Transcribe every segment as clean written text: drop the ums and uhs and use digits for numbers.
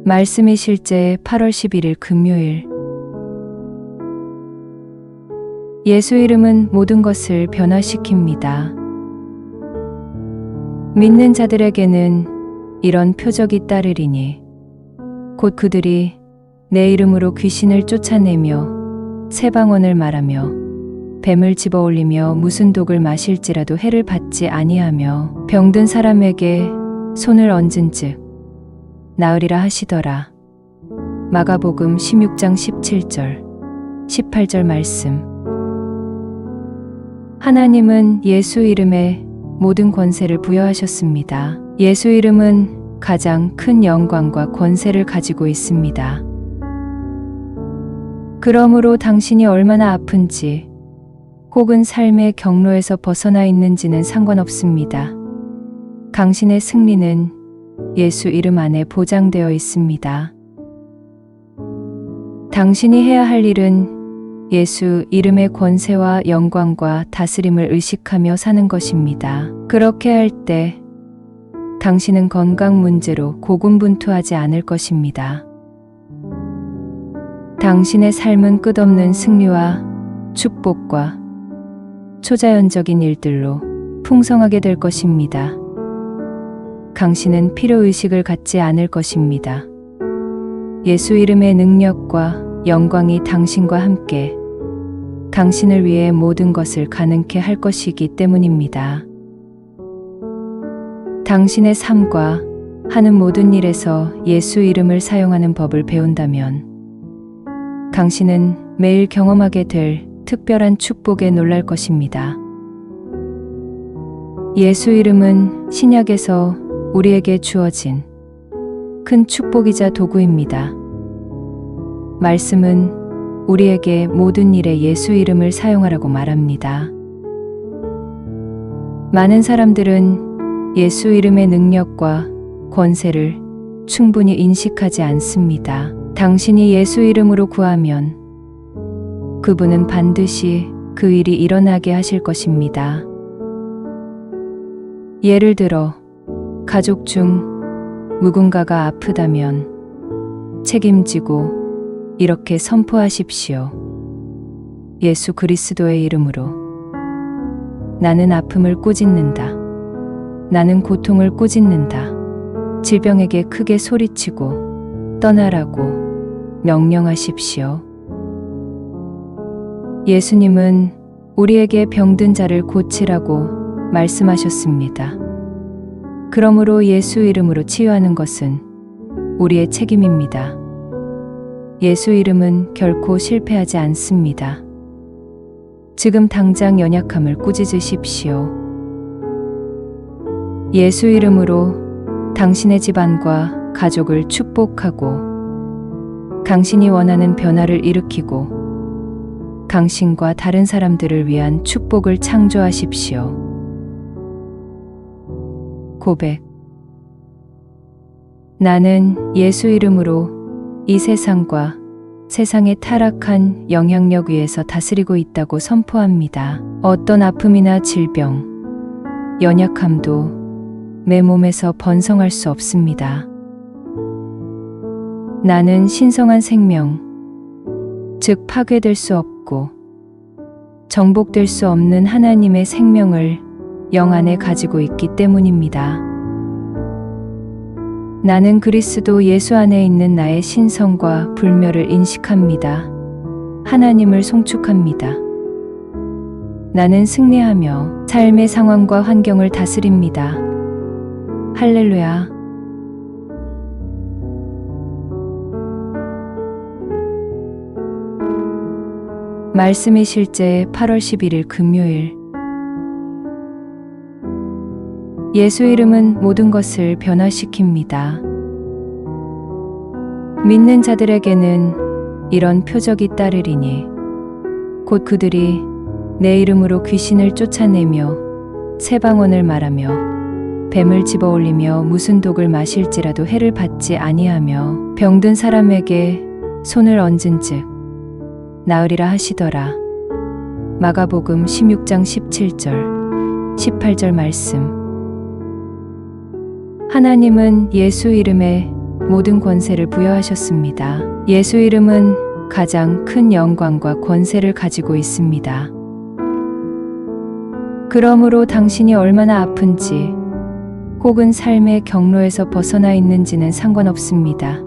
말씀이 실제 8월 11일 금요일. 예수 이름은 모든 것을 변화시킵니다. 믿는 자들에게는 이런 표적이 따르리니 곧 그들이 내 이름으로 귀신을 쫓아내며 새 방언을 말하며 뱀을 집어올리며 무슨 독을 마실지라도 해를 받지 아니하며 병든 사람에게 손을 얹은즉 나으리라 하시더라. 마가복음 16장 17절, 18절 말씀. 하나님은 예수 이름에 모든 권세를 부여하셨습니다. 예수 이름은 가장 큰 영광과 권세를 가지고 있습니다. 그러므로 당신이 얼마나 아픈지 혹은 삶의 경로에서 벗어나 있는지는 상관없습니다. 당신의 승리는 예수 이름 안에 보장되어 있습니다. 당신이 해야 할 일은 예수 이름의 권세와 영광과 다스림을 의식하며 사는 것입니다. 그렇게 할 때 당신은 건강 문제로 고군분투하지 않을 것입니다. 당신의 삶은 끝없는 승리와 축복과 초자연적인 일들로 풍성하게 될 것입니다. 당신은 필요의식을 갖지 않을 것입니다. 예수 이름의 능력과 영광이 당신과 함께 당신을 위해 모든 것을 가능케 할 것이기 때문입니다. 당신의 삶과 하는 모든 일에서 예수 이름을 사용하는 법을 배운다면 당신은 매일 경험하게 될 특별한 축복에 놀랄 것입니다. 예수 이름은 신약에서 우리에게 주어진 큰 축복이자 도구입니다. 말씀은 우리에게 모든 일에 예수 이름을 사용하라고 말합니다. 많은 사람들은 예수 이름의 능력과 권세를 충분히 인식하지 않습니다. 당신이 예수 이름으로 구하면 그분은 반드시 그 일이 일어나게 하실 것입니다. 예를 들어 가족 중 누군가가 아프다면 책임지고 이렇게 선포하십시오. 예수 그리스도의 이름으로 나는 아픔을 꾸짖는다. 나는 고통을 꾸짖는다. 질병에게 크게 소리치고 떠나라고 명령하십시오. 예수님은 우리에게 병든 자를 고치라고 말씀하셨습니다. 그러므로 예수 이름으로 치유하는 것은 우리의 책임입니다. 예수 이름은 결코 실패하지 않습니다. 지금 당장 연약함을 꾸짖으십시오. 예수 이름으로 당신의 집안과 가족을 축복하고 당신이 원하는 변화를 일으키고 당신과 다른 사람들을 위한 축복을 창조하십시오. 고백. 나는 예수 이름으로 이 세상과 세상의 타락한 영향력 위에서 다스리고 있다고 선포합니다. 어떤 아픔이나 질병, 연약함도 내 몸에서 번성할 수 없습니다. 나는 신성한 생명, 즉 파괴될 수 없고 정복될 수 없는 하나님의 생명을 영 안에 가지고 있기 때문입니다. 나는 그리스도 예수 안에 있는 나의 신성과 불멸을 인식합니다. 하나님을 송축합니다. 나는 승리하며 삶의 상황과 환경을 다스립니다. 할렐루야. 말씀이 실제 8월 11일 금요일. 예수 이름은 모든 것을 변화시킵니다. 믿는 자들에게는 이런 표적이 따르리니 곧 그들이 내 이름으로 귀신을 쫓아내며 새 방언을 말하며 뱀을 집어올리며 무슨 독을 마실지라도 해를 받지 아니하며 병든 사람에게 손을 얹은즉 나으리라 하시더라. 마가복음 16장 17절, 18절 말씀. 하나님은 예수 이름에 모든 권세를 부여하셨습니다. 예수 이름은 가장 큰 영광과 권세를 가지고 있습니다. 그러므로 당신이 얼마나 아픈지 혹은 삶의 경로에서 벗어나 있는지는 상관없습니다.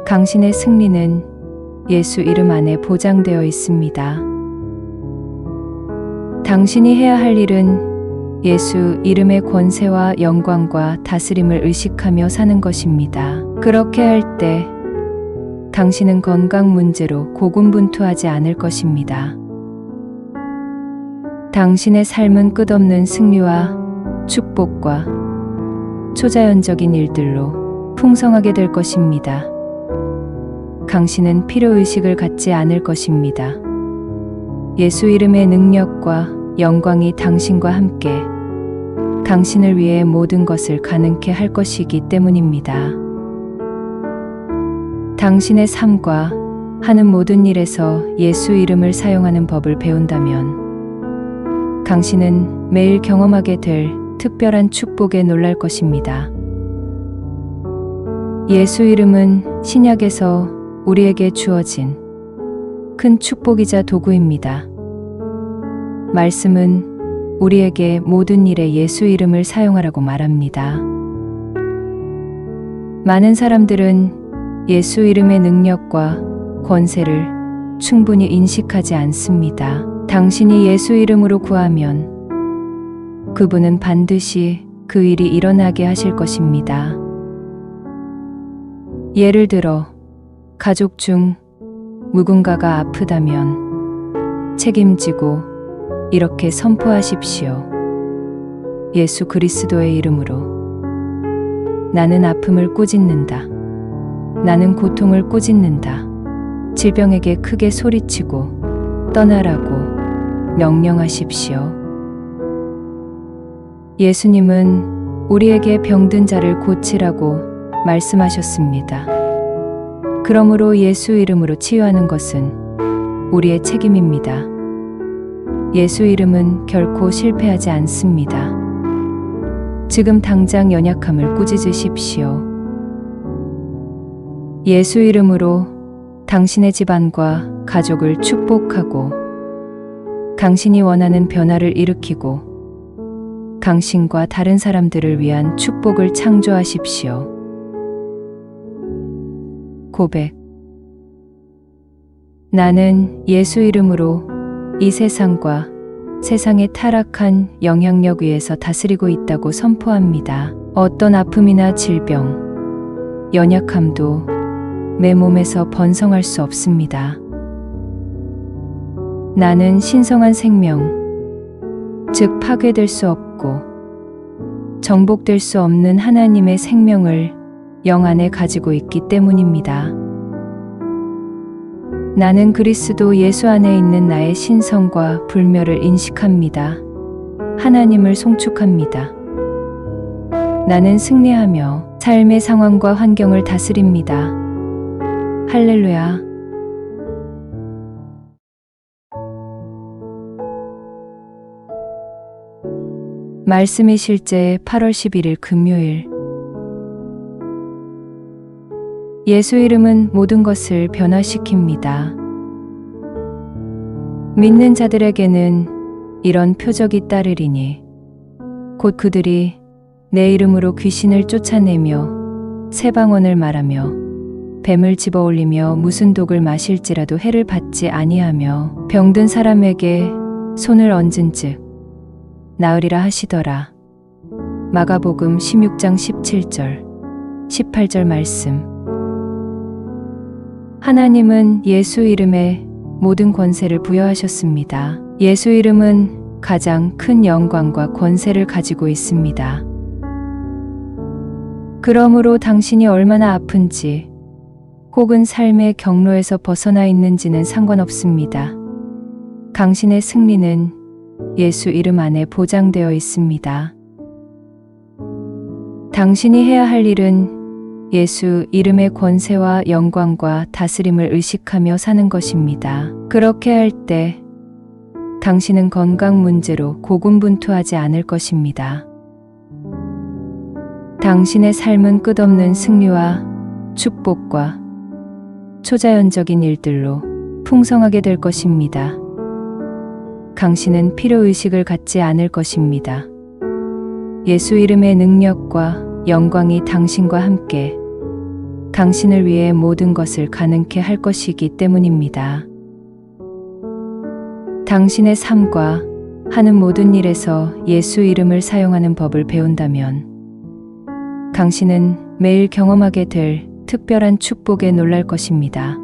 당신의 승리는 예수 이름 안에 보장되어 있습니다. 당신이 해야 할 일은 예수 이름의 권세와 영광과 다스림을 의식하며 사는 것입니다. 그렇게 할 때 당신은 건강 문제로 고군분투하지 않을 것입니다. 당신의 삶은 끝없는 승리와 축복과 초자연적인 일들로 풍성하게 될 것입니다. 당신은 필요의식을 갖지 않을 것입니다. 예수 이름의 능력과 영광이 당신과 함께 당신을 위해 모든 것을 가능케 할 것이기 때문입니다. 당신의 삶과 하는 모든 일에서 예수 이름을 사용하는 법을 배운다면 당신은 매일 경험하게 될 특별한 축복에 놀랄 것입니다. 예수 이름은 신약에서 우리에게 주어진 큰 축복이자 도구입니다. 말씀은 우리에게 모든 일에 예수 이름을 사용하라고 말합니다. 많은 사람들은 예수 이름의 능력과 권세를 충분히 인식하지 않습니다. 당신이 예수 이름으로 구하면 그분은 반드시 그 일이 일어나게 하실 것입니다. 예를 들어 가족 중 누군가가 아프다면 책임지고 이렇게 선포하십시오. 예수 그리스도의 이름으로 나는 아픔을 꾸짖는다. 나는 고통을 꾸짖는다. 질병에게 크게 소리치고 떠나라고 명령하십시오. 예수님은 우리에게 병든 자를 고치라고 말씀하셨습니다. 그러므로 예수 이름으로 치유하는 것은 우리의 책임입니다. 예수 이름은 결코 실패하지 않습니다. 지금 당장 연약함을 꾸짖으십시오. 예수 이름으로 당신의 집안과 가족을 축복하고 당신이 원하는 변화를 일으키고 당신과 다른 사람들을 위한 축복을 창조하십시오. 고백. 나는 예수 이름으로 이 세상과 세상의 타락한 영향력 위에서 다스리고 있다고 선포합니다. 어떤 아픔이나 질병, 연약함도 내 몸에서 번성할 수 없습니다. 나는 신성한 생명, 즉 파괴될 수 없고 정복될 수 없는 하나님의 생명을 영 안에 가지고 있기 때문입니다. 나는 그리스도 예수 안에 있는 나의 신성과 불멸을 인식합니다. 하나님을 송축합니다. 나는 승리하며 삶의 상황과 환경을 다스립니다. 할렐루야. 말씀이 실제 8월 11일 금요일. 예수 이름은 모든 것을 변화시킵니다. 믿는 자들에게는 이런 표적이 따르리니 곧 그들이 내 이름으로 귀신을 쫓아내며 새 방언을 말하며 뱀을 집어올리며 무슨 독을 마실지라도 해를 받지 아니하며 병든 사람에게 손을 얹은즉 나으리라 하시더라. 마가복음 16장 17절, 18절 말씀. 하나님은 예수 이름에 모든 권세를 부여하셨습니다. 예수 이름은 가장 큰 영광과 권세를 가지고 있습니다. 그러므로 당신이 얼마나 아픈지 혹은 삶의 경로에서 벗어나 있는지는 상관없습니다. 당신의 승리는 예수 이름 안에 보장되어 있습니다. 당신이 해야 할 일은 예수 이름의 권세와 영광과 다스림을 의식하며 사는 것입니다. 그렇게 할 때 당신은 건강 문제로 고군분투하지 않을 것입니다. 당신의 삶은 끝없는 승리와 축복과 초자연적인 일들로 풍성하게 될 것입니다. 당신은 필요의식을 갖지 않을 것입니다. 예수 이름의 능력과 영광이 당신과 함께 당신을 위해 모든 것을 가능케 할 것이기 때문입니다. 당신의 삶과 하는 모든 일에서 예수 이름을 사용하는 법을 배운다면 당신은 매일 경험하게 될 특별한 축복에 놀랄 것입니다.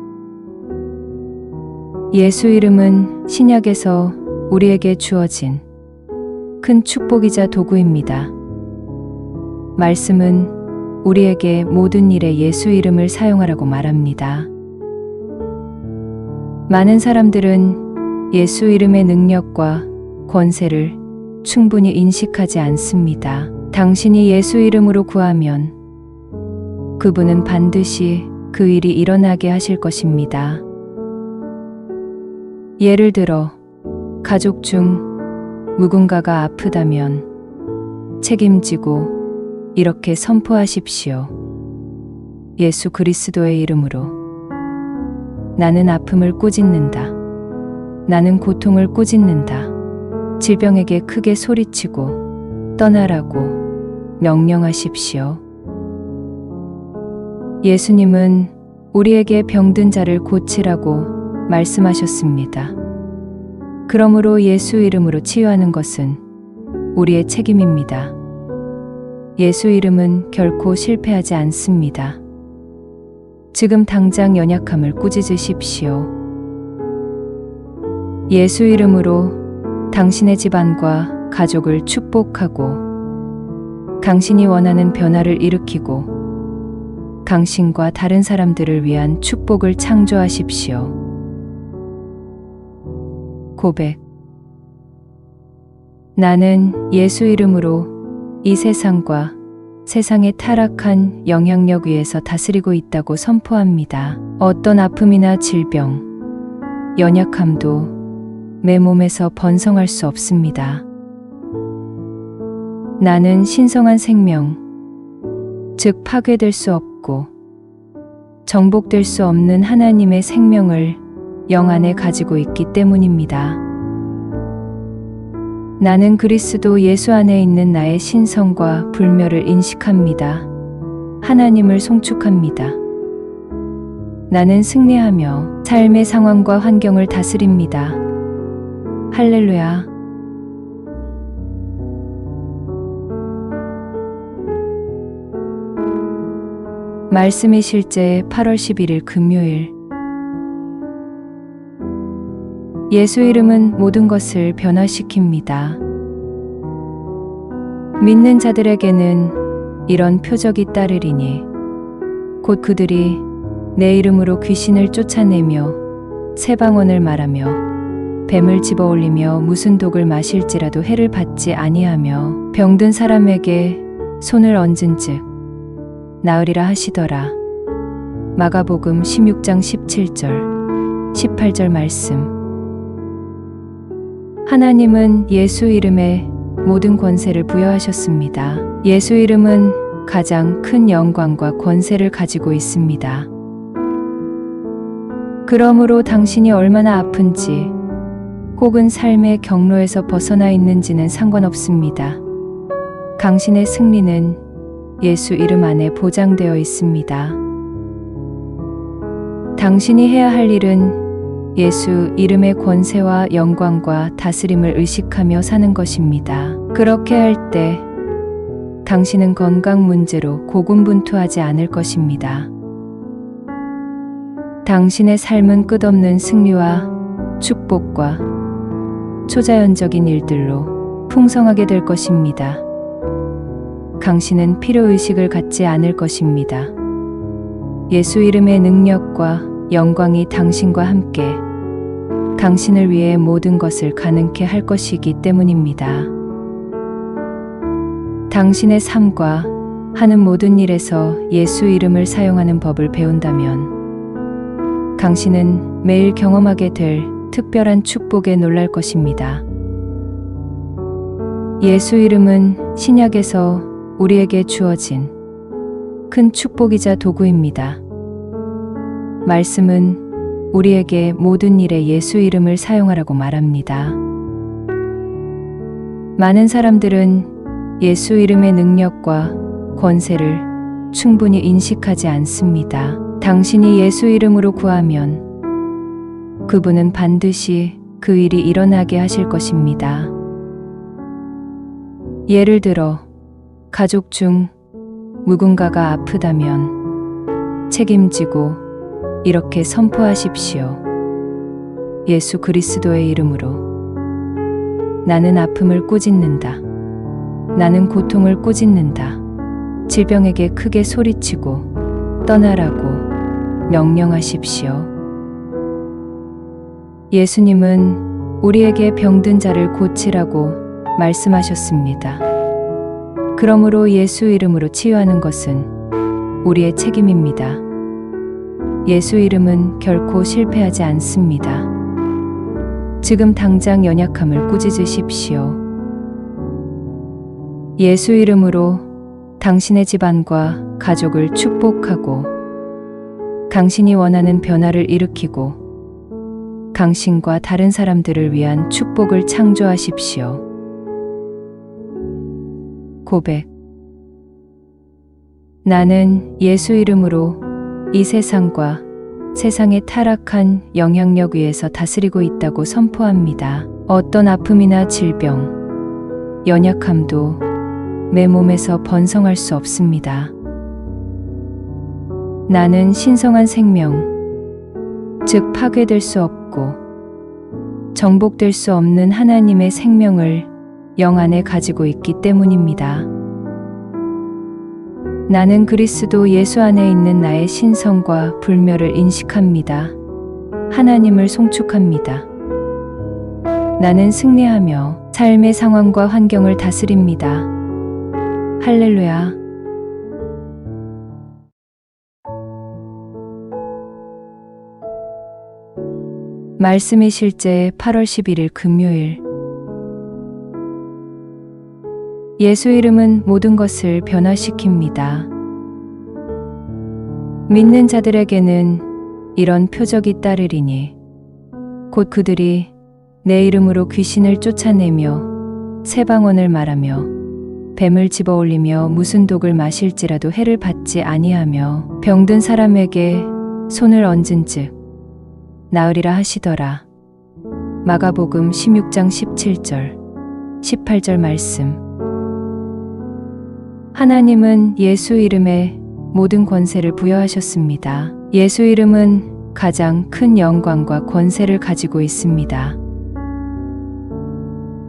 예수 이름은 신약에서 우리에게 주어진 큰 축복이자 도구입니다. 말씀은 우리에게 모든 일에 예수 이름을 사용하라고 말합니다. 많은 사람들은 예수 이름의 능력과 권세를 충분히 인식하지 않습니다. 당신이 예수 이름으로 구하면 그분은 반드시 그 일이 일어나게 하실 것입니다. 예를 들어 가족 중 누군가가 아프다면 책임지고 이렇게 선포하십시오. 예수 그리스도의 이름으로 나는 아픔을 꾸짖는다. 나는 고통을 꾸짖는다. 질병에게 크게 소리치고 떠나라고 명령하십시오. 예수님은 우리에게 병든 자를 고치라고 말씀하셨습니다. 그러므로 예수 이름으로 치유하는 것은 우리의 책임입니다. 예수 이름은 결코 실패하지 않습니다. 지금 당장 연약함을 꾸짖으십시오. 예수 이름으로 당신의 집안과 가족을 축복하고 당신이 원하는 변화를 일으키고 당신과 다른 사람들을 위한 축복을 창조하십시오. 고백. 나는 예수 이름으로 이 세상과 세상의 타락한 영향력 위에서 다스리고 있다고 선포합니다. 어떤 아픔이나 질병, 연약함도 내 몸에서 번성할 수 없습니다. 나는 신성한 생명, 즉 파괴될 수 없고 정복될 수 없는 하나님의 생명을 영 안에 가지고 있기 때문입니다. 나는 그리스도 예수 안에 있는 나의 신성과 불멸을 인식합니다. 하나님을 송축합니다. 나는 승리하며 삶의 상황과 환경을 다스립니다. 할렐루야. 말씀이 실제 8월 11일 금요일. 예수 이름은 모든 것을 변화시킵니다. 믿는 자들에게는 이런 표적이 따르리니 곧 그들이 내 이름으로 귀신을 쫓아내며 새 방언을 말하며 뱀을 집어올리며 무슨 독을 마실지라도 해를 받지 아니하며 병든 사람에게 손을 얹은즉 나으리라 하시더라. 마가복음 16장 17절, 18절 말씀. 하나님은 예수 이름에 모든 권세를 부여하셨습니다. 예수 이름은 가장 큰 영광과 권세를 가지고 있습니다. 그러므로 당신이 얼마나 아픈지 혹은 삶의 경로에서 벗어나 있는지는 상관없습니다. 당신의 승리는 예수 이름 안에 보장되어 있습니다. 당신이 해야 할 일은 예수 이름의 권세와 영광과 다스림을 의식하며 사는 것입니다. 그렇게 할 때 당신은 건강 문제로 고군분투하지 않을 것입니다. 당신의 삶은 끝없는 승리와 축복과 초자연적인 일들로 풍성하게 될 것입니다. 당신은 필요의식을 갖지 않을 것입니다. 예수 이름의 능력과 영광이 당신과 함께 당신을 위해 모든 것을 가능케 할 것이기 때문입니다. 당신의 삶과 하는 모든 일에서 예수 이름을 사용하는 법을 배운다면 당신은 매일 경험하게 될 특별한 축복에 놀랄 것입니다. 예수 이름은 신약에서 우리에게 주어진 큰 축복이자 도구입니다. 말씀은 우리에게 모든 일에 예수 이름을 사용하라고 말합니다. 많은 사람들은 예수 이름의 능력과 권세를 충분히 인식하지 않습니다. 당신이 예수 이름으로 구하면 그분은 반드시 그 일이 일어나게 하실 것입니다. 예를 들어, 가족 중 누군가가 아프다면 책임지고 이렇게 선포하십시오. 예수 그리스도의 이름으로 나는 아픔을 꾸짖는다. 나는 고통을 꾸짖는다. 질병에게 크게 소리치고 떠나라고 명령하십시오. 예수님은 우리에게 병든 자를 고치라고 말씀하셨습니다. 그러므로 예수 이름으로 치유하는 것은 우리의 책임입니다. 예수 이름은 결코 실패하지 않습니다. 지금 당장 연약함을 꾸짖으십시오. 예수 이름으로 당신의 집안과 가족을 축복하고 당신이 원하는 변화를 일으키고 당신과 다른 사람들을 위한 축복을 창조하십시오. 고백. 나는 예수 이름으로 이 세상과 세상의 타락한 영향력 위에서 다스리고 있다고 선포합니다. 어떤 아픔이나 질병, 연약함도 내 몸에서 번성할 수 없습니다. 나는 신성한 생명, 즉 파괴될 수 없고 정복될 수 없는 하나님의 생명을 영 안에 가지고 있기 때문입니다. 나는 그리스도 예수 안에 있는 나의 신성과 불멸을 인식합니다. 하나님을 송축합니다. 나는 승리하며 삶의 상황과 환경을 다스립니다. 할렐루야. 말씀이 실제 8월 11일 금요일. 예수 이름은 모든 것을 변화시킵니다. 믿는 자들에게는 이런 표적이 따르리니 곧 그들이 내 이름으로 귀신을 쫓아내며 새 방언을 말하며 뱀을 집어올리며 무슨 독을 마실지라도 해를 받지 아니하며 병든 사람에게 손을 얹은즉 나으리라 하시더라. 마가복음 16장 17절, 18절 말씀. 하나님은 예수 이름에 모든 권세를 부여하셨습니다. 예수 이름은 가장 큰 영광과 권세를 가지고 있습니다.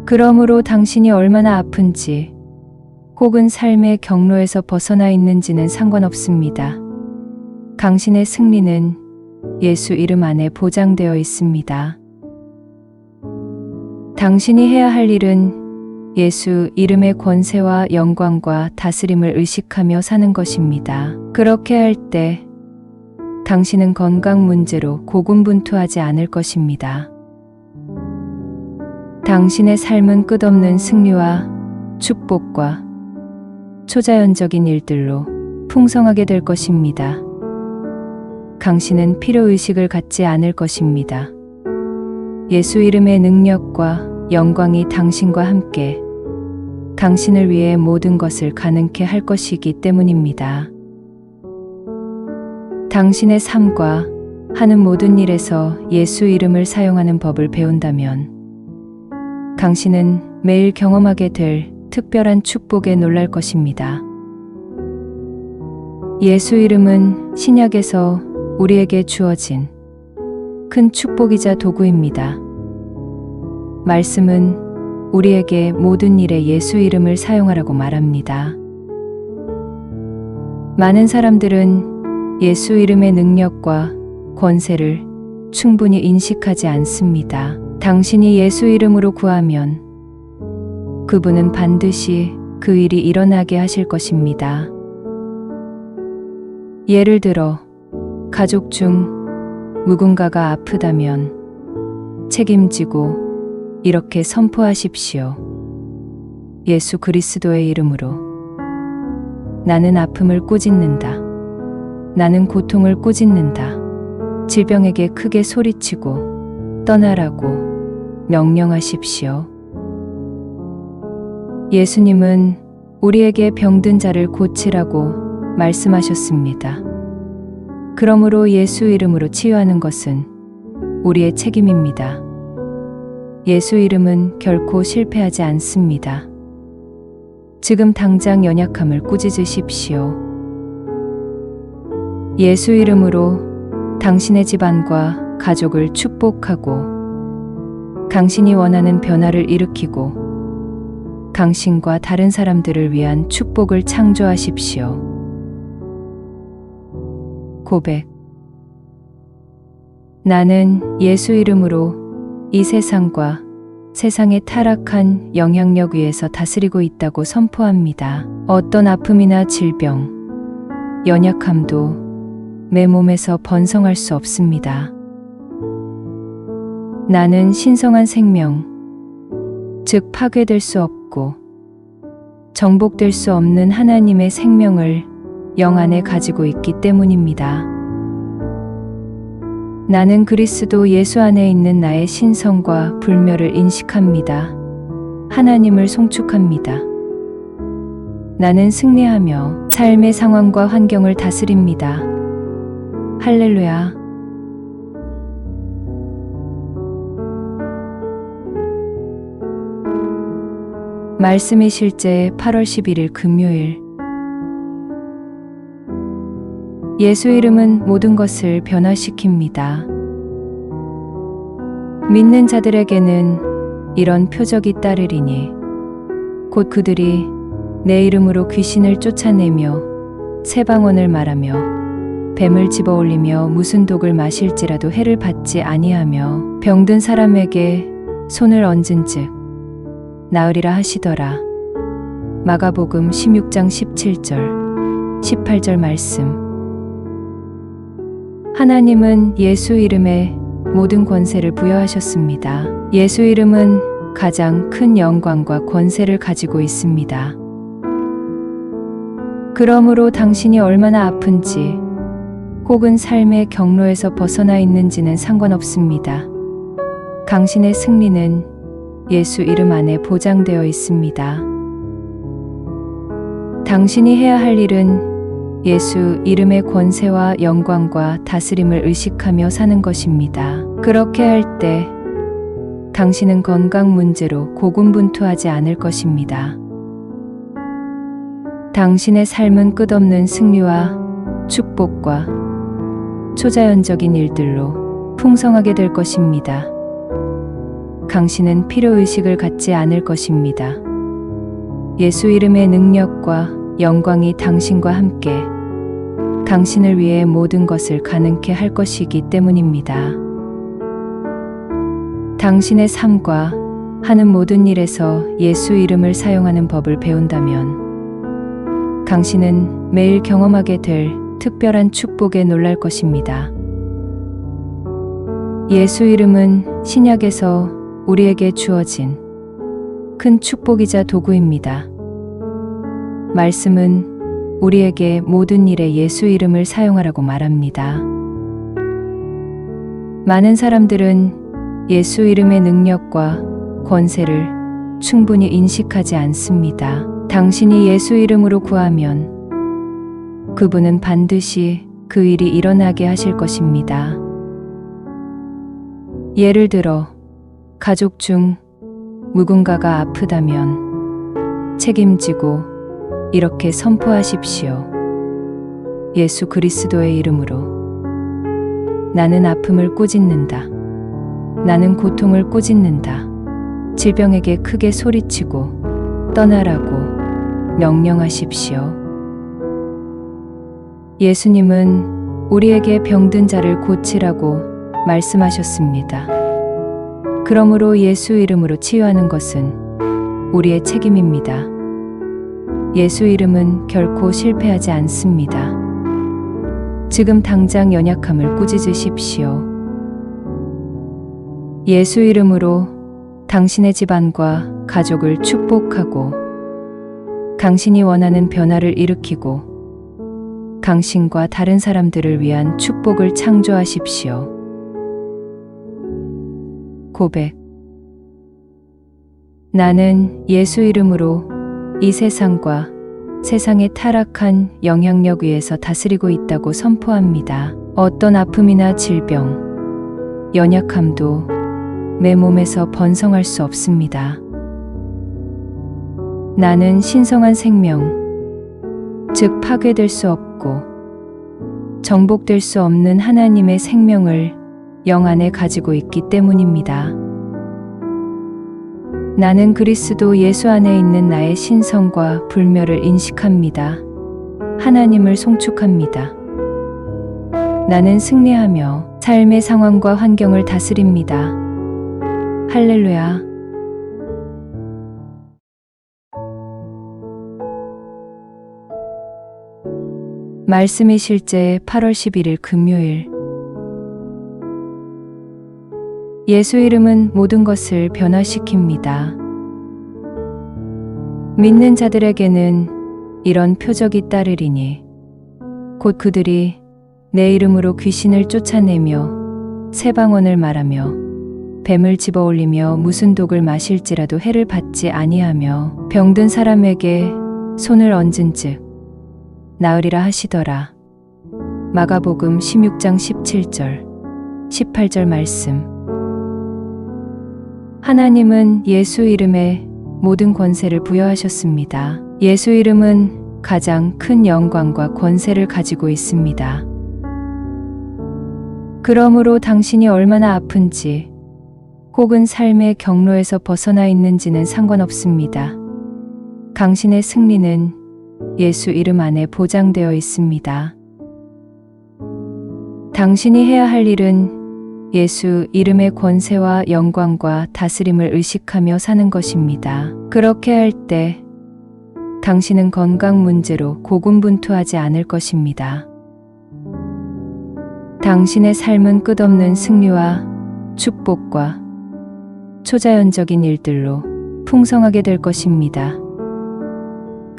그러므로 당신이 얼마나 아픈지 혹은 삶의 경로에서 벗어나 있는지는 상관없습니다. 당신의 승리는 예수 이름 안에 보장되어 있습니다. 당신이 해야 할 일은 예수 이름의 권세와 영광과 다스림을 의식하며 사는 것입니다. 그렇게 할 때 당신은 건강 문제로 고군분투하지 않을 것입니다. 당신의 삶은 끝없는 승리와 축복과 초자연적인 일들로 풍성하게 될 것입니다. 당신은 필요의식을 갖지 않을 것입니다. 예수 이름의 능력과 영광이 당신과 함께 당신을 위해 모든 것을 가능케 할 것이기 때문입니다. 당신의 삶과 하는 모든 일에서 예수 이름을 사용하는 법을 배운다면 당신은 매일 경험하게 될 특별한 축복에 놀랄 것입니다. 예수 이름은 신약에서 우리에게 주어진 큰 축복이자 도구입니다. 말씀은 우리에게 모든 일에 예수 이름을 사용하라고 말합니다. 많은 사람들은 예수 이름의 능력과 권세를 충분히 인식하지 않습니다. 당신이 예수 이름으로 구하면 그분은 반드시 그 일이 일어나게 하실 것입니다. 예를 들어, 가족 중 누군가가 아프다면 책임지고 이렇게 선포하십시오. 예수 그리스도의 이름으로 나는 아픔을 꾸짖는다. 나는 고통을 꾸짖는다. 질병에게 크게 소리치고 떠나라고 명령하십시오. 예수님은 우리에게 병든 자를 고치라고 말씀하셨습니다. 그러므로 예수 이름으로 치유하는 것은 우리의 책임입니다. 예수 이름은 결코 실패하지 않습니다. 지금 당장 연약함을 꾸짖으십시오. 예수 이름으로 당신의 집안과 가족을 축복하고 당신이 원하는 변화를 일으키고 당신과 다른 사람들을 위한 축복을 창조하십시오. 고백. 나는 예수 이름으로 이 세상과 세상의 타락한 영향력 위에서 다스리고 있다고 선포합니다. 어떤 아픔이나 질병, 연약함도 내 몸에서 번성할 수 없습니다. 나는 신성한 생명, 즉 파괴될 수 없고 정복될 수 없는 하나님의 생명을 영 안에 가지고 있기 때문입니다. 나는 그리스도 예수 안에 있는 나의 신성과 불멸을 인식합니다. 하나님을 송축합니다. 나는 승리하며 삶의 상황과 환경을 다스립니다. 할렐루야. 말씀이 실제 8월 11일 금요일. 예수 이름은 모든 것을 변화시킵니다. 믿는 자들에게는 이런 표적이 따르리니 곧 그들이 내 이름으로 귀신을 쫓아내며 새 방언을 말하며 뱀을 집어올리며 무슨 독을 마실지라도 해를 받지 아니하며 병든 사람에게 손을 얹은즉 나으리라 하시더라. 마가복음 16장 17절, 18절 말씀. 하나님은 예수 이름에 모든 권세를 부여하셨습니다. 예수 이름은 가장 큰 영광과 권세를 가지고 있습니다. 그러므로 당신이 얼마나 아픈지 혹은 삶의 경로에서 벗어나 있는지는 상관없습니다. 당신의 승리는 예수 이름 안에 보장되어 있습니다. 당신이 해야 할 일은 예수 이름의 권세와 영광과 다스림을 의식하며 사는 것입니다. 그렇게 할 때 당신은 건강 문제로 고군분투하지 않을 것입니다. 당신의 삶은 끝없는 승리와 축복과 초자연적인 일들로 풍성하게 될 것입니다. 당신은 필요의식을 갖지 않을 것입니다. 예수 이름의 능력과 영광이 당신과 함께 당신을 위해 모든 것을 가능케 할 것이기 때문입니다. 당신의 삶과 하는 모든 일에서 예수 이름을 사용하는 법을 배운다면 당신은 매일 경험하게 될 특별한 축복에 놀랄 것입니다. 예수 이름은 신약에서 우리에게 주어진 큰 축복이자 도구입니다. 말씀은 우리에게 모든 일에 예수 이름을 사용하라고 말합니다. 많은 사람들은 예수 이름의 능력과 권세를 충분히 인식하지 않습니다. 당신이 예수 이름으로 구하면 그분은 반드시 그 일이 일어나게 하실 것입니다. 예를 들어 가족 중 누군가가 아프다면 책임지고 이렇게 선포하십시오. 예수 그리스도의 이름으로 나는 아픔을 꾸짖는다. 나는 고통을 꾸짖는다. 질병에게 크게 소리치고 떠나라고 명령하십시오. 예수님은 우리에게 병든 자를 고치라고 말씀하셨습니다. 그러므로 예수 이름으로 치유하는 것은 우리의 책임입니다. 예수 이름은 결코 실패하지 않습니다. 지금 당장 연약함을 꾸짖으십시오. 예수 이름으로 당신의 집안과 가족을 축복하고 당신이 원하는 변화를 일으키고 당신과 다른 사람들을 위한 축복을 창조하십시오. 고백. 나는 예수 이름으로 이 세상과 세상의 타락한 영향력 위에서 다스리고 있다고 선포합니다. 어떤 아픔이나 질병, 연약함도 내 몸에서 번성할 수 없습니다. 나는 신성한 생명, 즉 파괴될 수 없고 정복될 수 없는 하나님의 생명을 영 안에 가지고 있기 때문입니다. 나는 그리스도 예수 안에 있는 나의 신성과 불멸을 인식합니다. 하나님을 송축합니다. 나는 승리하며 삶의 상황과 환경을 다스립니다. 할렐루야. 말씀이 실제 8월 11일 금요일. 예수 이름은 모든 것을 변화시킵니다. 믿는 자들에게는 이런 표적이 따르리니 곧 그들이 내 이름으로 귀신을 쫓아내며 새 방언을 말하며 뱀을 집어올리며 무슨 독을 마실지라도 해를 받지 아니하며 병든 사람에게 손을 얹은즉 나으리라 하시더라. 마가복음 16장 17절, 18절 말씀. 하나님은 예수 이름에 모든 권세를 부여하셨습니다. 예수 이름은 가장 큰 영광과 권세를 가지고 있습니다. 그러므로 당신이 얼마나 아픈지 혹은 삶의 경로에서 벗어나 있는지는 상관없습니다. 당신의 승리는 예수 이름 안에 보장되어 있습니다. 당신이 해야 할 일은 예수 이름의 권세와 영광과 다스림을 의식하며 사는 것입니다. 그렇게 할 때 당신은 건강 문제로 고군분투하지 않을 것입니다. 당신의 삶은 끝없는 승리와 축복과 초자연적인 일들로 풍성하게 될 것입니다.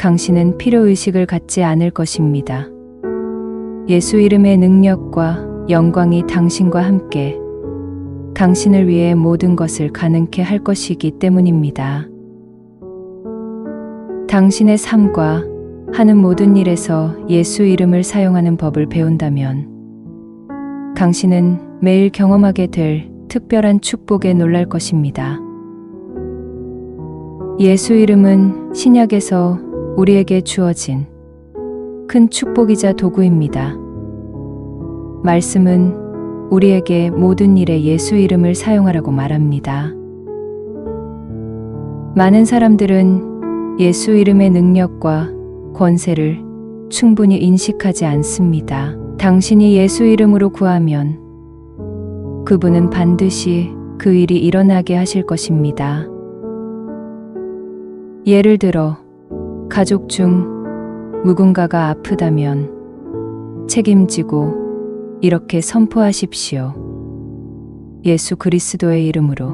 당신은 필요의식을 갖지 않을 것입니다. 예수 이름의 능력과 영광이 당신과 함께 당신을 위해 모든 것을 가능케 할 것이기 때문입니다. 당신의 삶과 하는 모든 일에서 예수 이름을 사용하는 법을 배운다면 당신은 매일 경험하게 될 특별한 축복에 놀랄 것입니다. 예수 이름은 신약에서 우리에게 주어진 큰 축복이자 도구입니다. 말씀은 우리에게 모든 일에 예수 이름을 사용하라고 말합니다. 많은 사람들은 예수 이름의 능력과 권세를 충분히 인식하지 않습니다. 당신이 예수 이름으로 구하면 그분은 반드시 그 일이 일어나게 하실 것입니다. 예를 들어 가족 중 누군가가 아프다면 책임지고 이렇게 선포하십시오. 예수 그리스도의 이름으로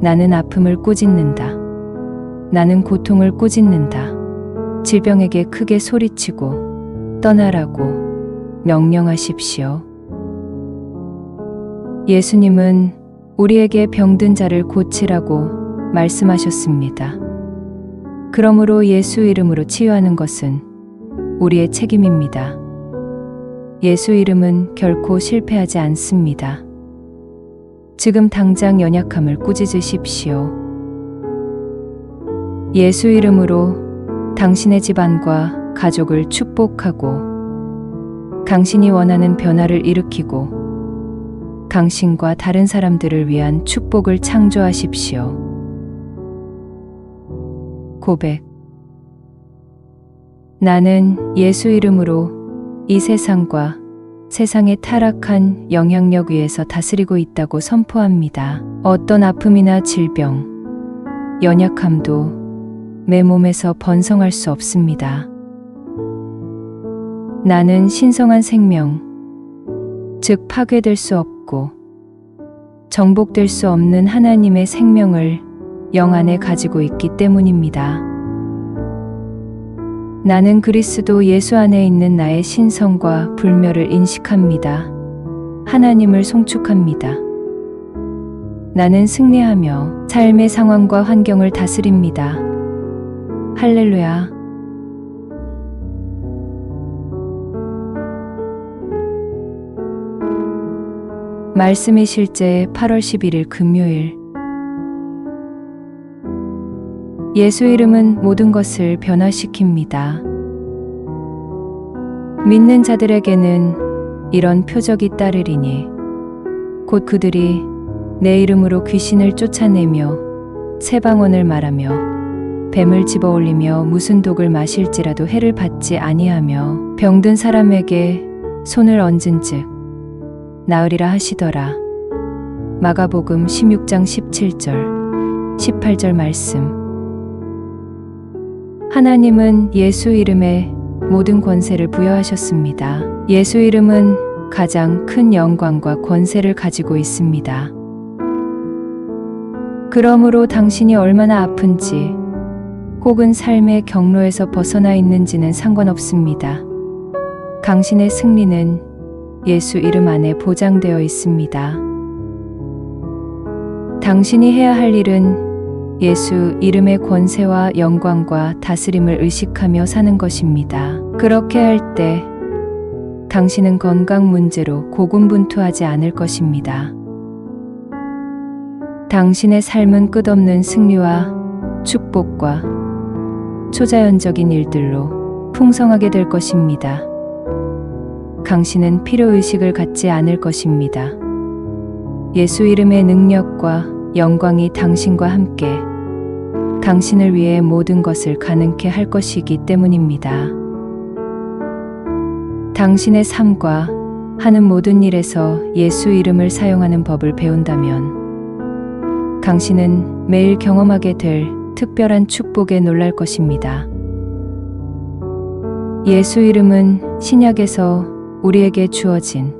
나는 아픔을 꾸짖는다. 나는 고통을 꾸짖는다. 질병에게 크게 소리치고 떠나라고 명령하십시오. 예수님은 우리에게 병든 자를 고치라고 말씀하셨습니다. 그러므로 예수 이름으로 치유하는 것은 우리의 책임입니다. 예수 이름은 결코 실패하지 않습니다. 지금 당장 연약함을 꾸짖으십시오. 예수 이름으로 당신의 집안과 가족을 축복하고 당신이 원하는 변화를 일으키고 당신과 다른 사람들을 위한 축복을 창조하십시오. 고백. 나는 예수 이름으로 이 세상과 세상의 타락한 영향력 위에서 다스리고 있다고 선포합니다. 어떤 아픔이나 질병, 연약함도 내 몸에서 번성할 수 없습니다. 나는 신성한 생명, 즉 파괴될 수 없고 정복될 수 없는 하나님의 생명을 영 안에 가지고 있기 때문입니다. 나는 그리스도 예수 안에 있는 나의 신성과 불멸을 인식합니다. 하나님을 송축합니다. 나는 승리하며 삶의 상황과 환경을 다스립니다. 할렐루야. 말씀의 실제 8월 11일 금요일. 예수 이름은 모든 것을 변화시킵니다. 믿는 자들에게는 이런 표적이 따르리니 곧 그들이 내 이름으로 귀신을 쫓아내며 새 방언을 말하며 뱀을 집어올리며 무슨 독을 마실지라도 해를 받지 아니하며 병든 사람에게 손을 얹은즉 나으리라 하시더라. 마가복음 16장 17절, 18절 말씀. 하나님은 예수 이름에 모든 권세를 부여하셨습니다. 예수 이름은 가장 큰 영광과 권세를 가지고 있습니다. 그러므로 당신이 얼마나 아픈지 혹은 삶의 경로에서 벗어나 있는지는 상관없습니다. 당신의 승리는 예수 이름 안에 보장되어 있습니다. 당신이 해야 할 일은 예수 이름의 권세와 영광과 다스림을 의식하며 사는 것입니다. 그렇게 할 때 당신은 건강 문제로 고군분투하지 않을 것입니다. 당신의 삶은 끝없는 승리와 축복과 초자연적인 일들로 풍성하게 될 것입니다. 당신은 필요의식을 갖지 않을 것입니다. 예수 이름의 능력과 영광이 당신과 함께 당신을 위해 모든 것을 가능케 할 것이기 때문입니다. 당신의 삶과 하는 모든 일에서 예수 이름을 사용하는 법을 배운다면 당신은 매일 경험하게 될 특별한 축복에 놀랄 것입니다. 예수 이름은 신약에서 우리에게 주어진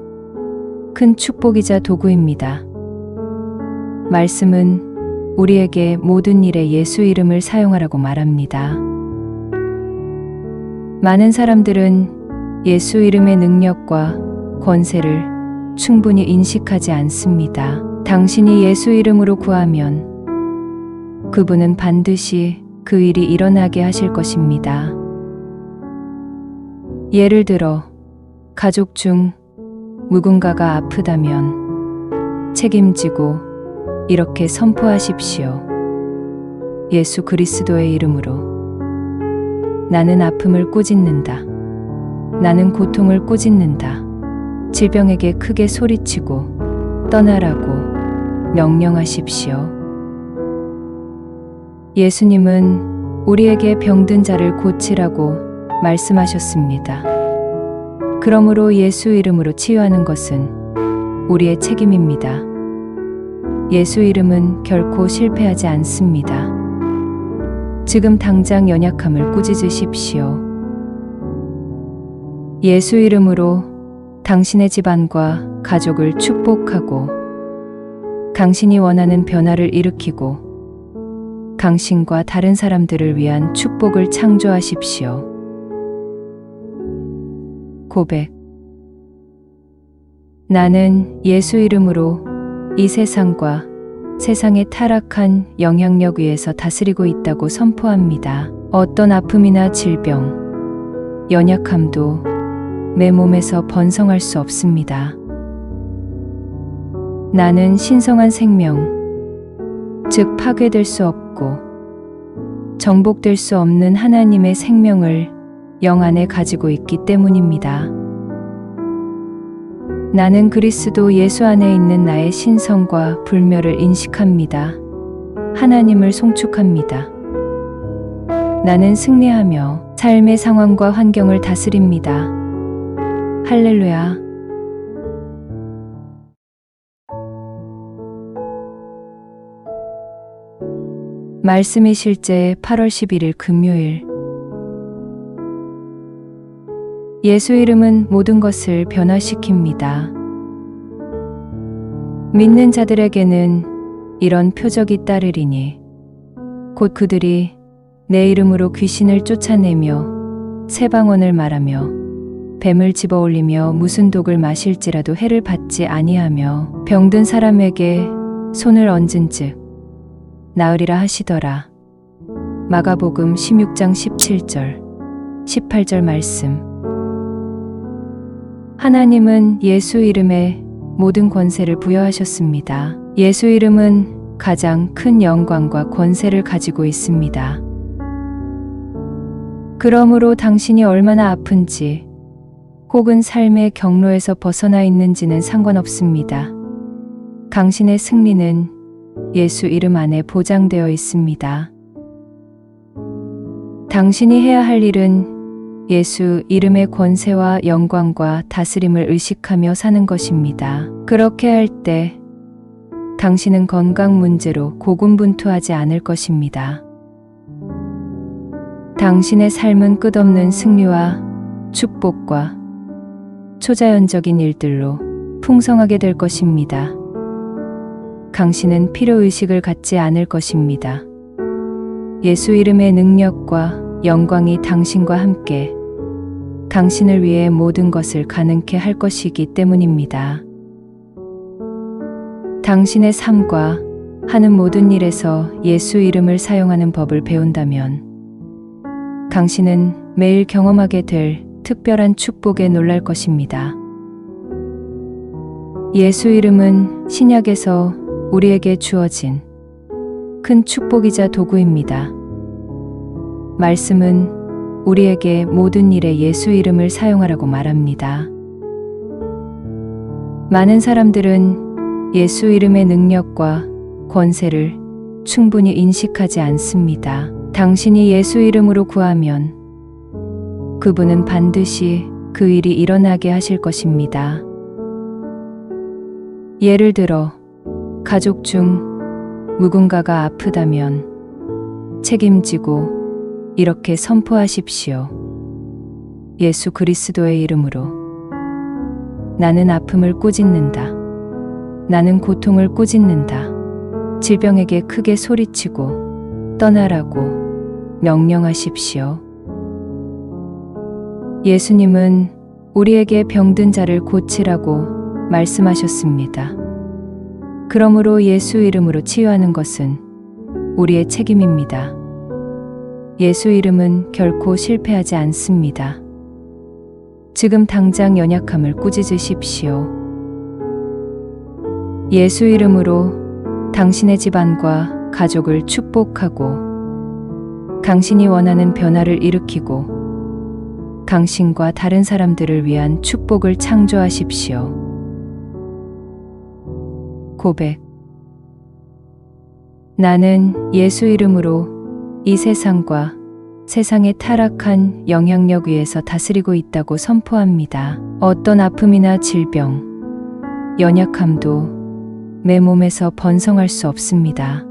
큰 축복이자 도구입니다. 말씀은 우리에게 모든 일에 예수 이름을 사용하라고 말합니다. 많은 사람들은 예수 이름의 능력과 권세를 충분히 인식하지 않습니다. 당신이 예수 이름으로 구하면 그분은 반드시 그 일이 일어나게 하실 것입니다. 예를 들어 가족 중 누군가가 아프다면 책임지고 이렇게 선포하십시오. 예수 그리스도의 이름으로 나는 아픔을 꾸짖는다. 나는 고통을 꾸짖는다. 질병에게 크게 소리치고 떠나라고 명령하십시오. 예수님은 우리에게 병든 자를 고치라고 말씀하셨습니다. 그러므로 예수 이름으로 치유하는 것은 우리의 책임입니다. 예수 이름은 결코 실패하지 않습니다. 지금 당장 연약함을 꾸짖으십시오. 예수 이름으로 당신의 집안과 가족을 축복하고 당신이 원하는 변화를 일으키고 당신과 다른 사람들을 위한 축복을 창조하십시오. 고백. 나는 예수 이름으로 이 세상과 세상의 타락한 영향력 위에서 다스리고 있다고 선포합니다. 어떤 아픔이나 질병, 연약함도 내 몸에서 번성할 수 없습니다. 나는 신성한 생명, 즉 파괴될 수 없고 정복될 수 없는 하나님의 생명을 영 안에 가지고 있기 때문입니다. 나는 그리스도 예수 안에 있는 나의 신성과 불멸을 인식합니다. 하나님을 송축합니다. 나는 승리하며 삶의 상황과 환경을 다스립니다. 할렐루야. 말씀의 실제 8월 11일 금요일. 예수 이름은 모든 것을 변화시킵니다. 믿는 자들에게는 이런 표적이 따르리니 곧 그들이 내 이름으로 귀신을 쫓아내며 새 방언을 말하며 뱀을 집어올리며 무슨 독을 마실지라도 해를 받지 아니하며 병든 사람에게 손을 얹은즉 나으리라 하시더라. 마가복음 16장 17절, 18절 말씀. 하나님은 예수 이름에 모든 권세를 부여하셨습니다. 예수 이름은 가장 큰 영광과 권세를 가지고 있습니다. 그러므로 당신이 얼마나 아픈지 혹은 삶의 경로에서 벗어나 있는지는 상관없습니다. 당신의 승리는 예수 이름 안에 보장되어 있습니다. 당신이 해야 할 일은 예수 이름의 권세와 영광과 다스림을 의식하며 사는 것입니다. 그렇게 할 때 당신은 건강 문제로 고군분투하지 않을 것입니다. 당신의 삶은 끝없는 승리와 축복과 초자연적인 일들로 풍성하게 될 것입니다. 당신은 필요의식을 갖지 않을 것입니다. 예수 이름의 능력과 영광이 당신과 함께 당신을 위해 모든 것을 가능케 할 것이기 때문입니다. 당신의 삶과 하는 모든 일에서 예수 이름을 사용하는 법을 배운다면 당신은 매일 경험하게 될 특별한 축복에 놀랄 것입니다. 예수 이름은 신약에서 우리에게 주어진 큰 축복이자 도구입니다. 말씀은 우리에게 모든 일에 예수 이름을 사용하라고 말합니다. 많은 사람들은 예수 이름의 능력과 권세를 충분히 인식하지 않습니다. 당신이 예수 이름으로 구하면 그분은 반드시 그 일이 일어나게 하실 것입니다. 예를 들어 가족 중 누군가가 아프다면 책임지고 이렇게 선포하십시오. 예수 그리스도의 이름으로 나는 아픔을 꾸짖는다. 나는 고통을 꾸짖는다. 질병에게 크게 소리치고 떠나라고 명령하십시오. 예수님은 우리에게 병든 자를 고치라고 말씀하셨습니다. 그러므로 예수 이름으로 치유하는 것은 우리의 책임입니다. 예수 이름은 결코 실패하지 않습니다. 지금 당장 연약함을 꾸짖으십시오. 예수 이름으로 당신의 집안과 가족을 축복하고 당신이 원하는 변화를 일으키고 당신과 다른 사람들을 위한 축복을 창조하십시오. 고백. 나는 예수 이름으로 이 세상과 세상의 타락한 영향력 위에서 다스리고 있다고 선포합니다. 어떤 아픔이나 질병, 연약함도 내 몸에서 번성할 수 없습니다.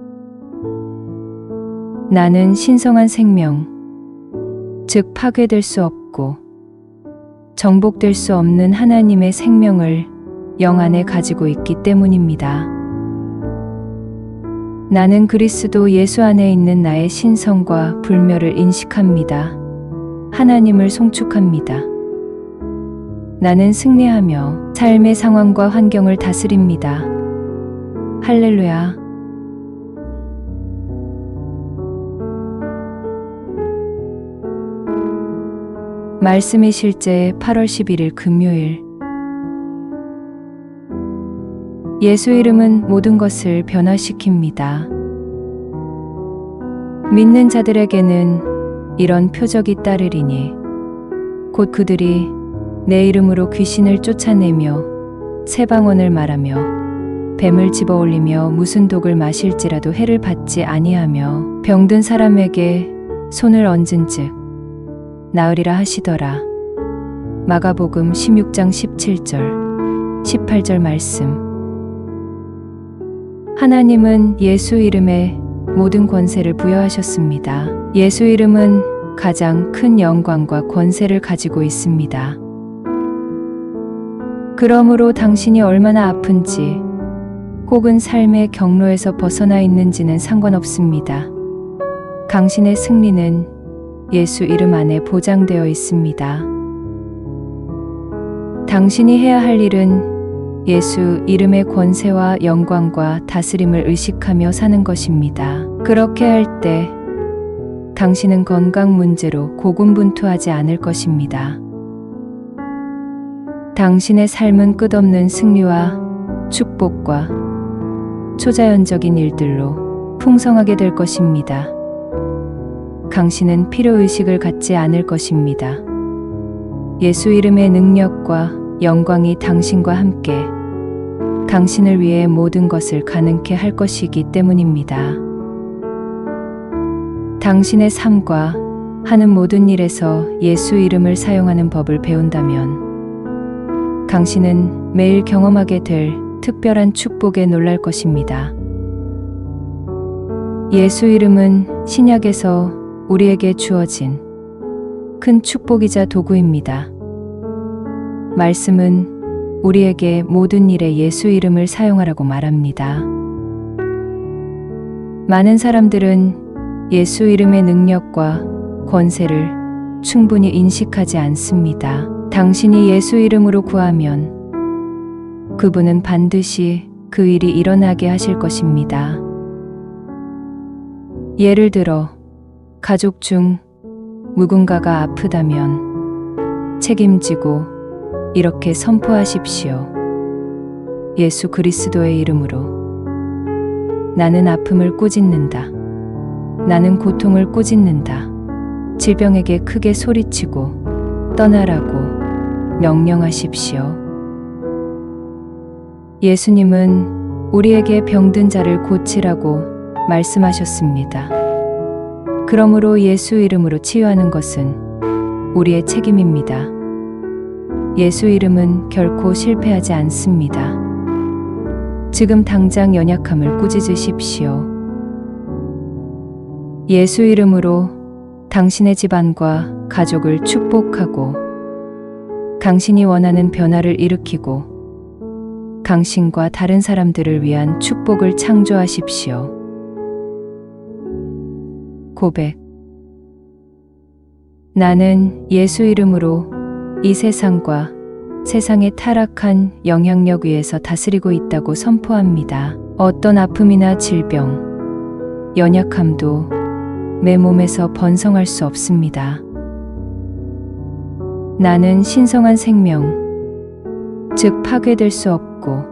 나는 신성한 생명, 즉 파괴될 수 없고 정복될 수 없는 하나님의 생명을 영 안에 가지고 있기 때문입니다. 나는 그리스도 예수 안에 있는 나의 신성과 불멸을 인식합니다. 하나님을 송축합니다. 나는 승리하며 삶의 상황과 환경을 다스립니다. 할렐루야. 말씀이 실제 8월 11일 금요일. 예수 이름은 모든 것을 변화시킵니다. 믿는 자들에게는 이런 표적이 따르리니 곧 그들이 내 이름으로 귀신을 쫓아내며 새 방언을 말하며 뱀을 집어올리며 무슨 독을 마실지라도 해를 받지 아니하며 병든 사람에게 손을 얹은즉 나으리라 하시더라. 마가복음 16장 17절, 18절 말씀. 하나님은 예수 이름에 모든 권세를 부여하셨습니다. 예수 이름은 가장 큰 영광과 권세를 가지고 있습니다. 그러므로 당신이 얼마나 아픈지 혹은 삶의 경로에서 벗어나 있는지는 상관없습니다. 당신의 승리는 예수 이름 안에 보장되어 있습니다. 당신이 해야 할 일은 예수 이름의 권세와 영광과 다스림을 의식하며 사는 것입니다. 그렇게 할 때 당신은 건강 문제로 고군분투하지 않을 것입니다. 당신의 삶은 끝없는 승리와 축복과 초자연적인 일들로 풍성하게 될 것입니다. 당신은 필요의식을 갖지 않을 것입니다. 예수 이름의 능력과 영광이 당신과 함께 당신을 위해 모든 것을 가능케 할 것이기 때문입니다. 당신의 삶과 하는 모든 일에서 예수 이름을 사용하는 법을 배운다면 당신은 매일 경험하게 될 특별한 축복에 놀랄 것입니다. 예수 이름은 신약에서 우리에게 주어진 큰 축복이자 도구입니다. 말씀은 우리에게 모든 일에 예수 이름을 사용하라고 말합니다. 많은 사람들은 예수 이름의 능력과 권세를 충분히 인식하지 않습니다. 당신이 예수 이름으로 구하면 그분은 반드시 그 일이 일어나게 하실 것입니다. 예를 들어 가족 중 누군가가 아프다면 책임지고 이렇게 선포하십시오. 예수 그리스도의 이름으로 나는 아픔을 꾸짖는다. 나는 고통을 꾸짖는다. 질병에게 크게 소리치고 떠나라고 명령하십시오. 예수님은 우리에게 병든 자를 고치라고 말씀하셨습니다. 그러므로 예수 이름으로 치유하는 것은 우리의 책임입니다. 예수 이름은 결코 실패하지 않습니다. 지금 당장 연약함을 꾸짖으십시오. 예수 이름으로 당신의 집안과 가족을 축복하고 당신이 원하는 변화를 일으키고 당신과 다른 사람들을 위한 축복을 창조하십시오. 고백. 나는 예수 이름으로 이 세상과 세상의 타락한 영향력 위에서 다스리고 있다고 선포합니다. 어떤 아픔이나 질병, 연약함도 내 몸에서 번성할 수 없습니다. 나는 신성한 생명, 즉 파괴될 수 없고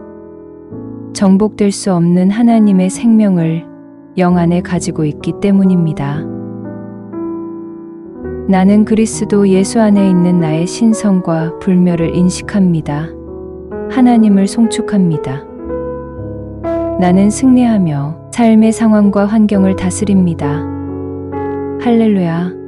정복될 수 없는 하나님의 생명을 영 안에 가지고 있기 때문입니다. 나는 그리스도 예수 안에 있는 나의 신성과 불멸을 인식합니다. 하나님을 송축합니다. 나는 승리하며 삶의 상황과 환경을 다스립니다. 할렐루야.